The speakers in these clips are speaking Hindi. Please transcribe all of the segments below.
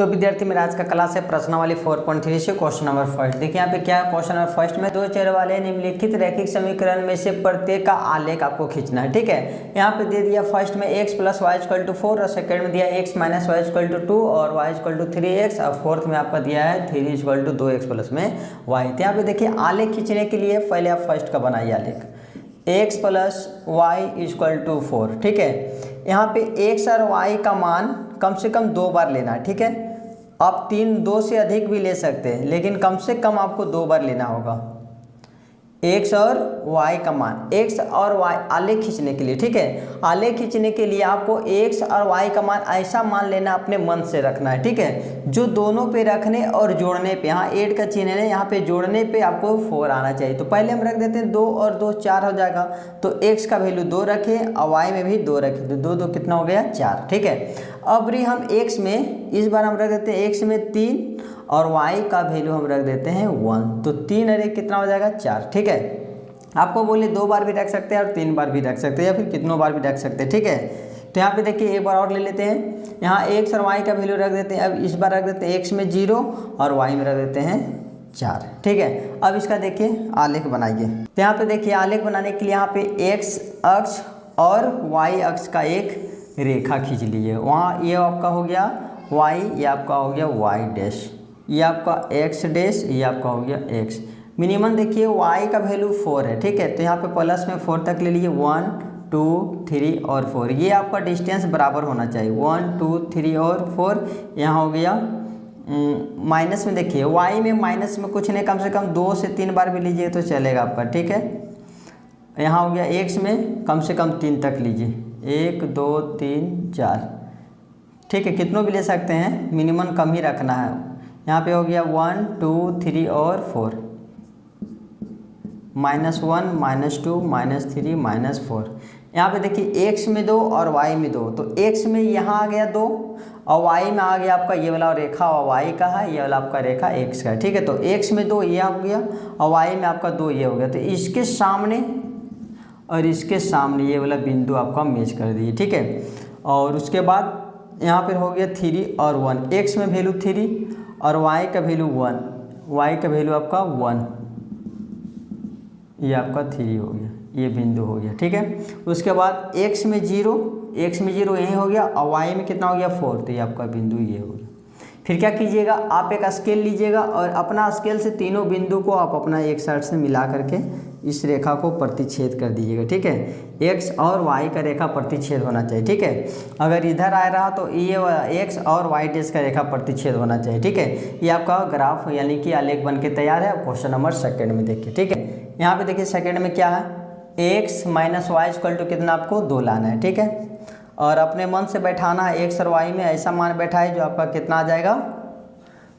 तो विद्यार्थी मेरा आज का क्लास है प्रश्नावली 4.3 से क्वेश्चन नंबर फर्स्ट। देखिए यहाँ पे क्या है क्वेश्चन नंबर फर्स्ट में दो चर वाले निम्नलिखित रैखिक समीकरण में से प्रत्येक का आलेख आपको खींचना है। ठीक है, यहाँ पे दे दिया फर्स्ट में x + y = 4 और सेकंड में दिया x - y = 2 और y = 3x और फोर्थ में आपका दिया है 3 = 2x + में y। तो यहाँ पे देखिए आलेख खींचने के लिए पहले आप फर्स्ट का बनाइए आलेख x + y = 4। ठीक है, यहाँ पे x और y का मान कम से कम 2 बार लेना है। ठीक है, आप 2 से अधिक भी ले सकते हैं लेकिन कम से कम आपको 2 बार लेना होगा x और y का मान, x और y आलेख खींचने के लिए। ठीक है, आलेख खींचने के लिए आपको x और y का मान ऐसा मान लेना अपने मन से रखना है। ठीक है, जो दोनों पे रखने और जोड़ने पे, यहाँ 8 का चिन्ह है, यहाँ पे जोड़ने पे आपको 4 आना चाहिए। तो पहले हम रख देते हैं 2 और 2 4 हो जाएगा। तो x का वैल्यू 2 रखें और y में भी 2 रखें तो 2 2 कितना हो गया 4। ठीक है, अब रही हम x में, इस बार हम रख देते हैं x में 3 और y का वैल्यू हम रख देते हैं 1। तो 3 अरे कितना हो जाएगा 4। ठीक है, आपको बोले 2 बार भी रख सकते हैं और 3 बार भी रख सकते हैं या फिर कितनों बार भी रख सकते हैं। ठीक है, तो यहाँ पे देखिए एक बार और ले लेते हैं, यहाँ x और y का वैल्यू रख देते हैं। अब इस बार रख देते हैं x में 0 और y में रख देते हैं 4। ठीक है, अब इसका देखिए आलेख बनाइए। तो यहाँ पे देखिए आलेख बनाने के लिए यहाँ पे x अक्ष और y अक्ष का एक रेखा खींच लीजिए। वहाँ ये आपका हो गया y, ये आपका हो गया y डैश, ये आपका x डैश, ये आपका हो गया x। मिनिमम देखिए y का वैल्यू 4 है। ठीक है, तो यहाँ पे प्लस में 4 तक ले लीजिए, 1 2 3 और 4। ये आपका डिस्टेंस बराबर होना चाहिए, 1 2 3 और 4। यहाँ हो गया माइनस में, देखिए y में माइनस में कुछ नहीं, कम से कम 2 से 3 बार भी लीजिए तो चलेगा आपका। ठीक है, यहाँ हो गया x में कम से कम 3 तक लीजिए, 1 2 3 4। ठीक है, कितनों भी ले सकते हैं, मिनिमम कम ही रखना है। यहाँ पे हो गया 1 2 3 और 4, -1 -2 -3 -4। यहाँ पे देखिए x में 2 और y में 2, तो x में यहाँ आ गया 2 और y में आ गया आपका ये वाला रेखा और y का है, ये वाला आपका रेखा x का है। ठीक है, तो x में 2 ये हो गया और y में आपका 2 ये हो गया। तो इसके सामने और इसके सामने ये वाला बिंदु आपका मैच कर दीजिए। ठीक है, और उसके बाद यहाँ पर हो गया 3 और 1, x में वैल्यू 3 और y का वैल्यू 1, y का वैल्यू आपका 1, ये आपका 3 हो गया, ये बिंदु हो गया। ठीक है, उसके बाद x में 0 यही हो गया और y में कितना हो गया 4, तो ये आपका बिंदु ये हो गया। फिर क्या कीजिएगा, आप एक स्केल लीजिएगा और अपना स्केल से तीनों बिंदु को आप अपना एक साइड से मिला करके इस रेखा को प्रतिच्छेद कर दीजिएगा। ठीक है, x और y का रेखा प्रतिच्छेद होना चाहिए। ठीक है, अगर इधर आ रहा तो ये x और y डैश का रेखा प्रतिच्छेद होना चाहिए। ठीक है, ये आपका ग्राफ यानी कि आलेख बन के तैयार है। क्वेश्चन नंबर सेकंड में देखिए। ठीक है, यहाँ पे देखिए सेकंड में क्या है, x - y = कितना आपको 2 लाना है। ठीक है, और अपने मन से बैठाना है, x और y में ऐसा मान बैठाए जो आपका कितना आ जाएगा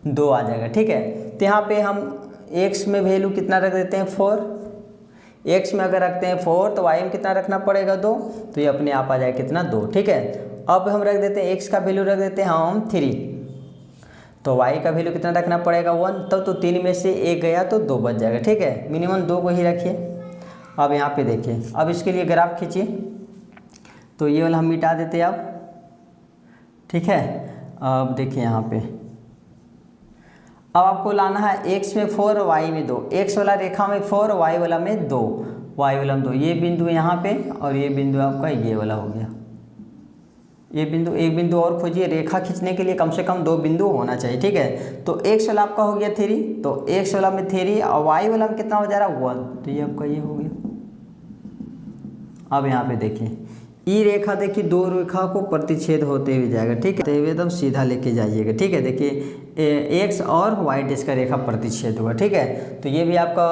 2 आ जाएगा। ठीक है, तो यहाँ पे हम x में वैल्यू कितना रख देते हैं 4, x में अगर रखते हैं 4 तो y में कितना रखना पड़ेगा 2, तो ये अपने आप आ जाएगा कितना 2। ठीक है, अब हम रख देते हैं x का वैल्यू रख देते हैं हम 3, तो y का वैल्यू कितना रखना पड़ेगा 1, तब तो 3 में से 1 गया तो 2 बच जाएगा। ठीक है, मिनिमम 2 को ही रखिए। अब यहाँ पे देखिए, अब इसके लिए ग्राफ खींचिए, तो ये वाला हम मिटा देते हैं अब। ठीक है, अब देखिए यहाँ पे अब आपको लाना है x में 4 और y में 2, x वाला रेखा में 4 y वाला में 2, y वाला में 2। ये बिंदु यहाँ पे और ये बिंदु आपका ये वाला हो गया। ये बिंदु, एक बिंदु और खोजिए, रेखा खींचने के लिए कम से कम 2 बिंदु होना चाहिए। ठीक है, तो x वाला आपका हो गया 3, तो x वाला में 3 और y वाला में कितना हो जा रहा है 1, तो ये आपका ये हो गया। अब यहाँ पे देखिए ई रेखा, देखिए 2 रेखा को प्रतिच्छेद होते हुए जाएगा। ठीक है, तो एकदम सीधा लेके जाइएगा। ठीक है, देखिए x और y डैश का रेखा प्रतिच्छेद हुआ। ठीक है, तो ये भी आपका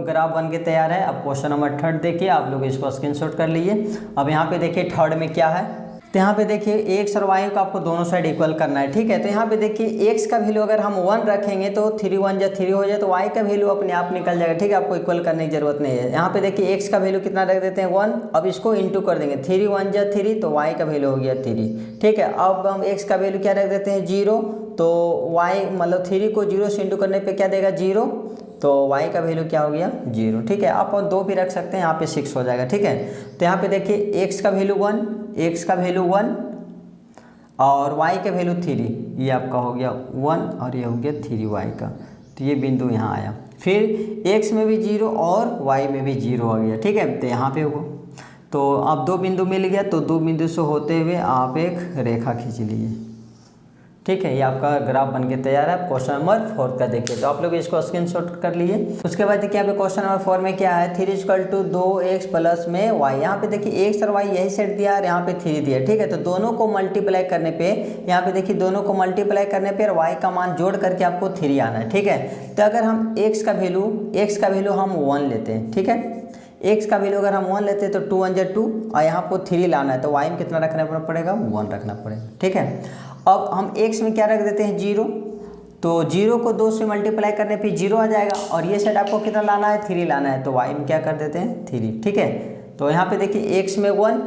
ग्राफ बन के तैयार है। अब क्वेश्चन नंबर थर्ड देखिए, आप लोग इसको स्क्रीनशॉट कर लीजिए। अब यहाँ पे देखिए थर्ड में क्या है, तो यहाँ पे देखिए x और y को आपको दोनों साइड इक्वल करना है। ठीक है, तो यहाँ पे देखिए x का वैल्यू अगर हम 1 रखेंगे तो 3 1 जा 3 हो जाए, तो y का वैल्यू अपने आप निकल जाएगा। ठीक है, आपको इक्वल करने की जरूरत नहीं है। यहाँ पे देखिए x का वैल्यू कितना रख देते हैं 1, अब इसको इंटू कर देंगे, 3 1 जा 3, तो y का वैल्यू हो गया 3। ठीक है, अब हम x का वैल्यू क्या रख देते हैं 0, तो y मतलब 3 को 0 से इंटू करने पर क्या देगा 0, तो y का वैल्यू क्या हो गया 0। ठीक है, आप 2 भी रख सकते हैं, यहाँ पे 6 हो जाएगा। ठीक है, तो यहाँ पे देखिए x का वैल्यू 1, x का वैल्यू 1 और y का वैल्यू 3, ये आपका हो गया 1 और ये हो गया 3y का, तो ये बिंदु यहाँ आया। फिर x में भी 0 और y में भी 0 आ गया, ठीक है, तो यहाँ पे होगा। तो अब 2 बिंदु मिल गया, तो 2 बिंदु से होते हुए आप एक रेखा खींच लीजिए, ठीक है। ये आपका ग्राफ बन के तैयार है। क्वेश्चन नंबर 4 का देखिए, तो आप लोग इसको स्क्रीनशॉट कर लिए। उसके बाद देखिए यहाँ पे क्वेश्चन नंबर 4 में क्या है, 3 = 2x प्लस में y। यहाँ पे देखिए x और y यही सेट दिया और यहाँ पे 3 दिया, ठीक है। तो दोनों को मल्टीप्लाई करने पे, यहाँ पे देखिए दोनों को मल्टीप्लाई करने पे y का मान जोड़ करके आपको 3 आना है, ठीक है। तो अगर हम x का वैल्यू हम 1 लेते हैं, ठीक है, x का वैल्यू अगर हम 1 लेते हैं तो 2 × 2 और यहाँ पर 3 लाना है, तो y में कितना रखना पड़ेगा, 1 रखना पड़ेगा, ठीक है। अब हम x में क्या रख देते हैं, 0, तो 0 को 2 से मल्टीप्लाई करने पे 0 आ जाएगा और ये साइड आपको कितना लाना है, 3 लाना है, तो y में क्या कर देते हैं, 3, ठीक है। तो यहाँ पे देखिए x में 1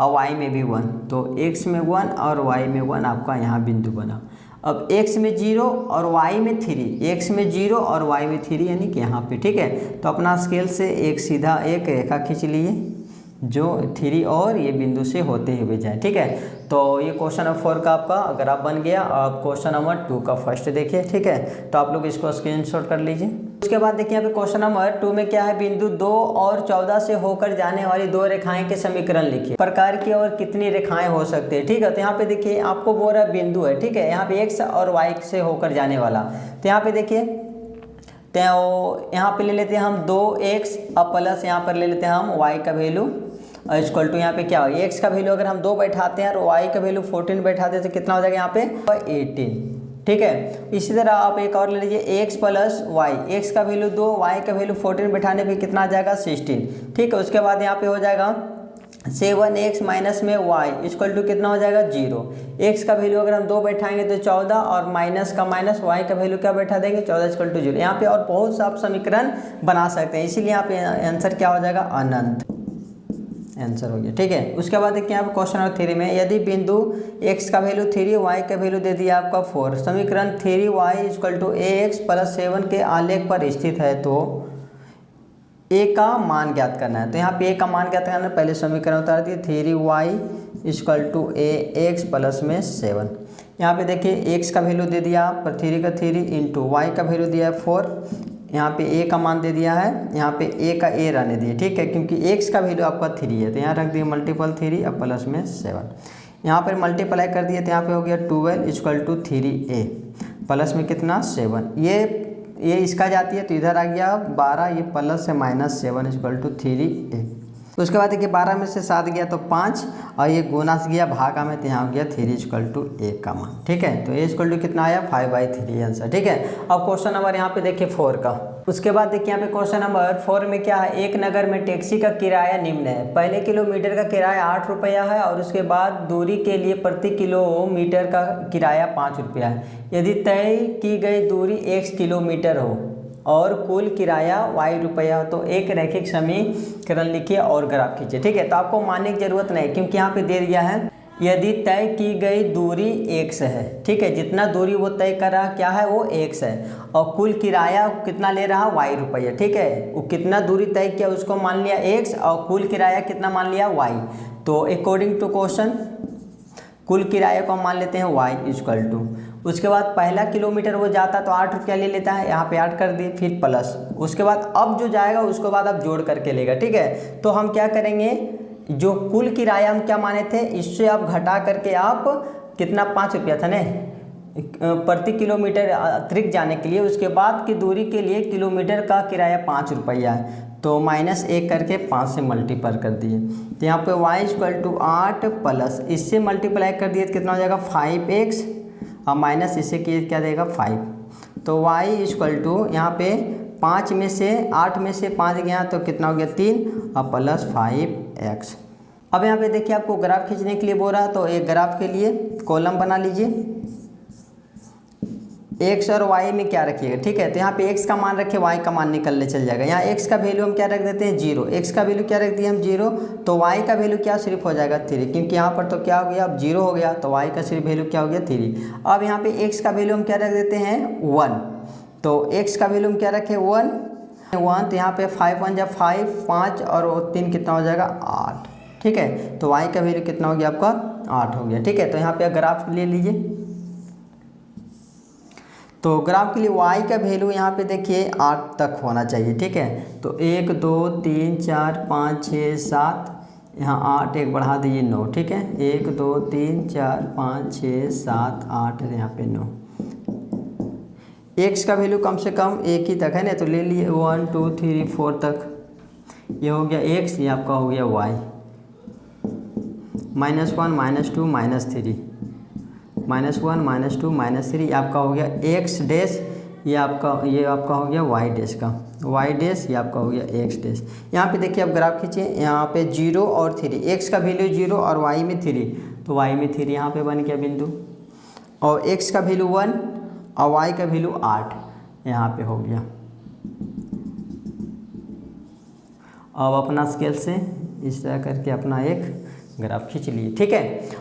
और y में भी 1, तो x में 1 और y में 1 आपका यहाँ बिंदु बना। अब x में 0 और y में 3, x में 0 और y में 3 यानी कि यहाँ पे, ठीक है। तो अपना स्केल से एक सीधा एक रेखा खींच लिए जो 3 और ये बिंदु से होते हुए जाए, ठीक है। तो ये क्वेश्चन नंबर 4 का आपका ग्राफ बन गया। आप क्वेश्चन नंबर 2 का फर्स्ट देखिए, ठीक है। तो आप लोग इसको स्क्रीनशॉट कर लीजिए। उसके बाद देखिए यहाँ पे क्वेश्चन नंबर 2 में क्या है, बिंदु 2 और 14 से होकर जाने वाली 2 रेखाएं के समीकरण लिखिए। प्रकार की और कितनी रेखाएं हो सकती है, ठीक है। तो यहाँ पे देखिए आपको बोल रहा बिंदु है, ठीक है, यहाँ पे x और y से होकर जाने वाला। तो यहाँ पे देखिए, तो यहाँ पे ले लेते हैं हम 2x और प्लस यहाँ पर ले लेते हैं हम y का वैल्यू और इक्वल टू यहाँ पे क्या होगा, x का वैल्यू अगर हम 2 बैठाते हैं और y का वैल्यू 14 बैठाते हैं तो कितना हो जाएगा यहाँ पे 18, ठीक है। इसी तरह आप एक और ले लीजिए x प्लस y, x का वैल्यू 2, y का वैल्यू 14 बैठाने पे कितना आ जाएगा 16, ठीक है। उसके बाद यहाँ पे हो जाएगा 7x माइनस में y इक्वल टू कितना हो जाएगा 0। x का वैल्यू अगर हम 2 बैठाएंगे तो 14 और माइनस का माइनस, y का वैल्यू क्या बैठा देंगे 14 इक्वल टू 0। यहाँ पे और बहुत सा आप समीकरण बना सकते हैं, इसीलिए यहाँ पे आंसर क्या हो जाएगा, अनंत आंसर हो गया, ठीक है। उसके बाद देखिए आप क्वेश्चन नंबर 3 में, यदि बिंदु x का वैल्यू 3, y का वैल्यू दे दिया आपका 4, समीकरण 3y equal to ax plus 7 के आलेख पर स्थित है, तो a का मान ज्ञात करना है। तो यहाँ पे a का मान ज्ञात करना है, पहले समीकरण उतार दिए, 3y equal to ax plus में 7। यहाँ पे देखिए x का वैल्यू दे दिया पर 3 का 3 इंटू y का वैल्यू दिया है 4, यहाँ पे a का मान दे दिया है, यहाँ पे a का a रहने दिए, ठीक है, क्योंकि x का वैल्यू आपका 3 है, तो यहाँ रख दिए मल्टीपल 3 और प्लस में 7। यहाँ पर मल्टीप्लाई कर दिए तो यहाँ पे हो गया 12 इक्वल टू 3a प्लस में कितना 7, ये इसका जाती है तो इधर आ गया 12, ये प्लस से माइनस 7 इक्वल टू 3a। उसके बाद देखिए 12 में से 7 गया तो 5 और ये गुना से गया भागा में, तो यहाँ हो गया 3 इक्वल टू a का मान, ठीक है। तो a इक्वल टू कितना आया 5/3 आंसर, ठीक है। अब क्वेश्चन नंबर यहाँ पे देखिए 4 का। उसके बाद देखिए यहाँ पे क्वेश्चन नंबर 4 में क्या है, एक नगर में टैक्सी का किराया निम्न है, पहले किलोमीटर का किराया 8 रुपया है और उसके बाद दूरी के लिए प्रति किलोमीटर का किराया 5 रुपया है। यदि तय की गई दूरी x किलोमीटर हो और कुल किराया y रुपया, तो एक रैखिक समीकरण लिखिए और ग्राफ खींचिए, ठीक है। तो आपको मानने की जरूरत नहीं, क्योंकि यहाँ पे दे दिया है यदि तय की गई दूरी x है, ठीक है, जितना दूरी वो तय कर रहा क्या है वो x है और कुल किराया कितना ले रहा y रुपया, ठीक है। वो कितना दूरी तय किया उसको मान लिया x और कुल किराया कितना मान लिया y। तो अकॉर्डिंग टू क्वेश्चन कुल किराया को मान लेते हैं y इक्वल टू, उसके बाद पहला किलोमीटर वो जाता तो 8 रुपया ले लेता है, यहाँ पे 8 कर दिए, फिर प्लस, उसके बाद अब जो जाएगा उसके बाद आप जोड़ करके लेगा, ठीक है। तो हम क्या करेंगे, जो कुल किराया हम क्या माने थे, इससे आप घटा करके आप कितना 5 रुपया था ना प्रति किलोमीटर अतिरिक्त जाने के लिए, उसके बाद की दूरी के लिए किलोमीटर का किराया 5 रुपया है, तो -1 करके 5 से मल्टीप्लाई कर दिए। तो यहाँ पे y इक्वल टू 8 प्लस इससे मल्टीप्लाई कर दिए तो कितना हो जाएगा 5x और माइनस इससे किए क्या देगा 5, तो y इक्वल टू यहाँ पे 5 में से 8 में से 5 गया तो कितना हो गया 3 और प्लस 5x। अब यहाँ पे देखिए आपको ग्राफ खींचने के लिए बोल रहा है, तो एक ग्राफ के लिए कॉलम बना लीजिए, x और y में क्या रखिएगा, ठीक है। तो यहाँ पे x का मान रखे, y का मान निकलने चल जाएगा। यहाँ x का वैल्यू हम क्या रख देते हैं 0, x का वैल्यू क्या रख दिए हम 0, तो y का वैल्यू क्या सिर्फ हो जाएगा 3, क्योंकि यहाँ पर तो क्या हो गया अब 0 हो गया, तो y का सिर्फ वैल्यू क्या हो गया 3। अब यहाँ पे x का वैल्यू हम क्या रख देते हैं 1, तो x का वैल्यू हम क्या रखें 1, तो यहाँ पे 5 1 जा 5, 5 और 3 कितना हो जाएगा 8, ठीक है। तो y का वैल्यू कितना हो गया आपका 8 हो गया। ठीक है, तो यहाँ पे ग्राफ ले लीजिए। तो ग्राफ के लिए y का वैल्यू यहाँ पे देखिए 8 तक होना चाहिए। ठीक है, तो 1 2 3 4 5 6 7, यहाँ 8 एक बढ़ा दीजिए 9। ठीक है, 1 2 3 4 5 6 7 8, यहाँ पे 9। x का वैल्यू कम से कम एक ही तक है ना, तो ले लिए 1 2 3 4 तक। ये हो गया x, ये आपका हो गया y। -1 -2 -3, -1 -2 -3 आपका हो गया x डैश, ये आपका हो गया y डैश का, y डैश, ये आपका हो गया x डैश। यहाँ पे देखिए आप ग्राफ खींचिए, यहाँ पे 0 और 3, x का वैल्यू 0 और y में 3, तो y में 3 यहाँ पे बन गया बिंदु, और x का वैल्यू 1 और y का वैल्यू 8 यहाँ पे हो गया। अब अपना स्केल से इस तरह करके अपना एक ग्राफ खींच लिए। ठीक है,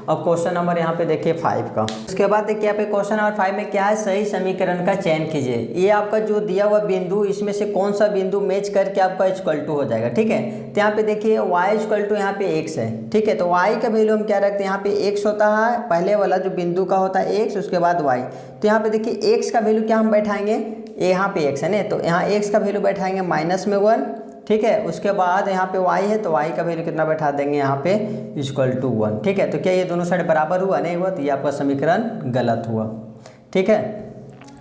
अब क्वेश्चन नंबर यहाँ पे देखिए 5 का। उसके बाद देखिए यहाँ पे क्वेश्चन नंबर 5 में क्या है, सही समीकरण का चयन कीजिए। ये आपका जो दिया हुआ बिंदु, इसमें से कौन सा बिंदु मैच करके आपका इक्वल टू हो जाएगा। ठीक है, तो यहाँ पे देखिए y इक्वल टू यहाँ पे x है। ठीक है, तो y का वैल्यू हम क्या रखते हैं, यहाँ पे x होता है, पहले वाला जो बिंदु का होता है x, उसके बाद y। तो यहाँ पे देखिए x का वैल्यू क्या हम बैठाएंगे, यहाँ पे x है ना, तो यहाँ x का वैल्यू बैठाएंगे -1। ठीक है, उसके बाद यहाँ पे y है, तो y का वैल्यू कितना बैठा देंगे यहाँ पे =1। ठीक है, तो क्या ये दोनों साइड बराबर हुआ, नहीं हुआ, तो ये आपका समीकरण गलत हुआ। ठीक है,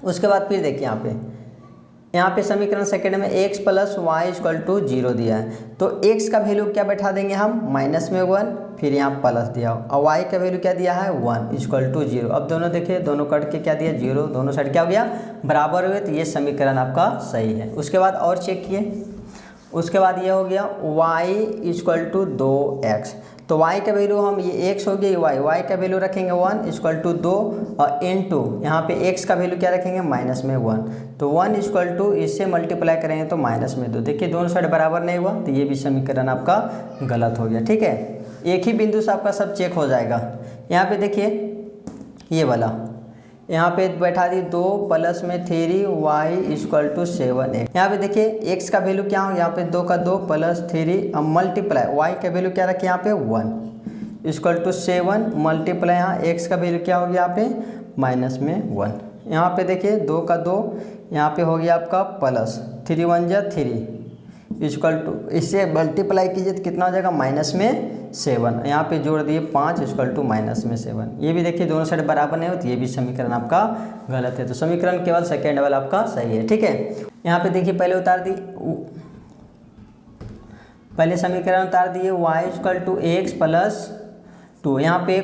उसके बाद फिर देखिए यहाँ पे समीकरण सेकंड में x + y = 0 दिया है, तो x का वैल्यू क्या बैठा देंगे हम -1, फिर यहाँ प्लस दिया, और y का वैल्यू क्या दिया है 1 = 0। अब दोनों देखिए, दोनों कट के क्या दिया 0, दोनों साइड क्या हो गया बराबर हुए, तो ये समीकरण आपका सही है। उसके बाद और चेक किए, उसके बाद ये हो गया y = 2x, तो y का वैल्यू हम ये x हो गया, y का वैल्यू रखेंगे 1 = 2, और इनटू यहाँ पे x का वैल्यू क्या रखेंगे -1, तो 1 = इससे मल्टीप्लाई करेंगे तो -2। देखिए दोनों साइड बराबर नहीं हुआ, तो ये भी समीकरण आपका गलत हो गया। ठीक है, एक ही बिंदु से आपका सब चेक हो जाएगा। यहाँ पे देखिए ये वाला, यहाँ पे बैठा दी 2 + 3 y = 7x। यहाँ पे देखिए x का वैल्यू क्या हो, यहाँ पे 2 का 2 + 3 अब मल्टीप्लाई y का वैल्यू क्या रखे यहाँ पे 1 = 7 मल्टीप्लाई यहाँ x का वैल्यू क्या हो गया यहाँ पे -1। यहाँ पे देखिए 2 का 2, यहाँ पे हो गया आपका प्लस 3 × 1 = 3 = इससे मल्टीप्लाई कीजिए तो कितना हो जाएगा -7। यहाँ पे जोड़ दिए 5 = -7। ये भी देखिए दोनों साइड बराबर नहीं होती, ये भी समीकरण आपका गलत है, तो समीकरण केवल सेकेंड वाला आपका सही है। ठीक है, यहाँ पे देखिए पहले समीकरण उतार दिए y = x + 2। यहाँ पे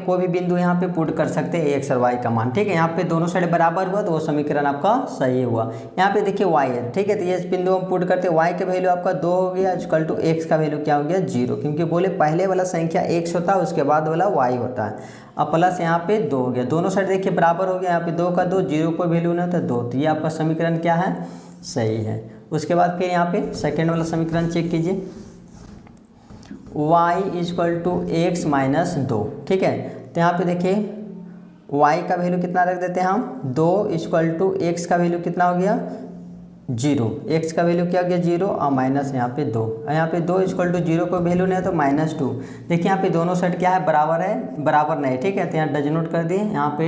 कोई भी बिंदु यहाँ पे पुट कर सकते हैं x और y का मान। ठीक है, यहाँ पे दोनों साइड बराबर हुआ, तो वो समीकरण आपका सही हुआ। यहाँ पे देखिए y है। ठीक है, तो ये बिंदु हम पुट करते हैं, y का वैल्यू आपका 2 हो गया = x का वैल्यू क्या हो गया 0, क्योंकि बोले पहले वाला संख्या x होता है, उसके बाद वाला y होता है। अब प्लस यहाँ पे 2 हो गया, दोनों साइड देखिए बराबर हो गया, यहाँ पे 2 का 2, 0 कोई वैल्यू नहीं होता 2, तो ये आपका समीकरण क्या है सही है। उसके बाद फिर यहाँ पे सेकेंड वाला समीकरण चेक कीजिए, y = x - 2। ठीक है, तो यहाँ पे देखिए y का वैल्यू कितना रख देते हैं हम 2 = x का वैल्यू कितना हो गया 0, x का वैल्यू क्या हो गया 0 और माइनस यहाँ पे 2, यहाँ पे 2 = 0 कोई वैल्यू नहीं है तो -2। देखिए यहाँ पे दोनों साइड क्या है बराबर नहीं। ठीक है, तो यहाँ डज नोट कर दिए, यहाँ पे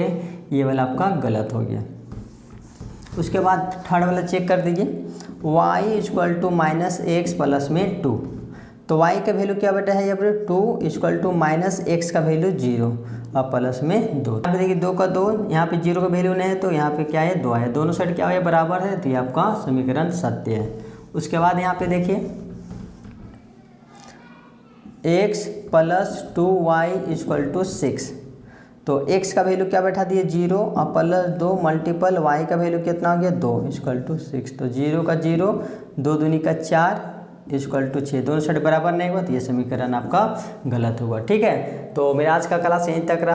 ये वाला आपका गलत हो गया। उसके बाद थर्ड वाला चेक कर दीजिए, y = -x + 2, तो y का वैल्यू क्या बेटा है यहाँ पर 2 = -x का वैल्यू 0 और प्लस में 2। यहाँ पे देखिए 2 का 2, यहाँ पे 0 का वैल्यू नहीं है, तो यहाँ पे क्या है 2 है, दोनों साइड क्या है बराबर है, तो ये आपका समीकरण सत्य है। उसके बाद यहाँ पे देखिए x + 2y = 6, तो x का वैल्यू क्या बैठा दिए 0 और +2 मल्टीपल y का वैल्यू कितना हो गया 2 = 6, तो 0 का 0, 2 दूनी का 4 = 6, दोनों साइड बराबर नहीं हुआ, तो ये समीकरण आपका गलत हुआ। ठीक है, तो मेरा आज का क्लास यहीं तक रहा।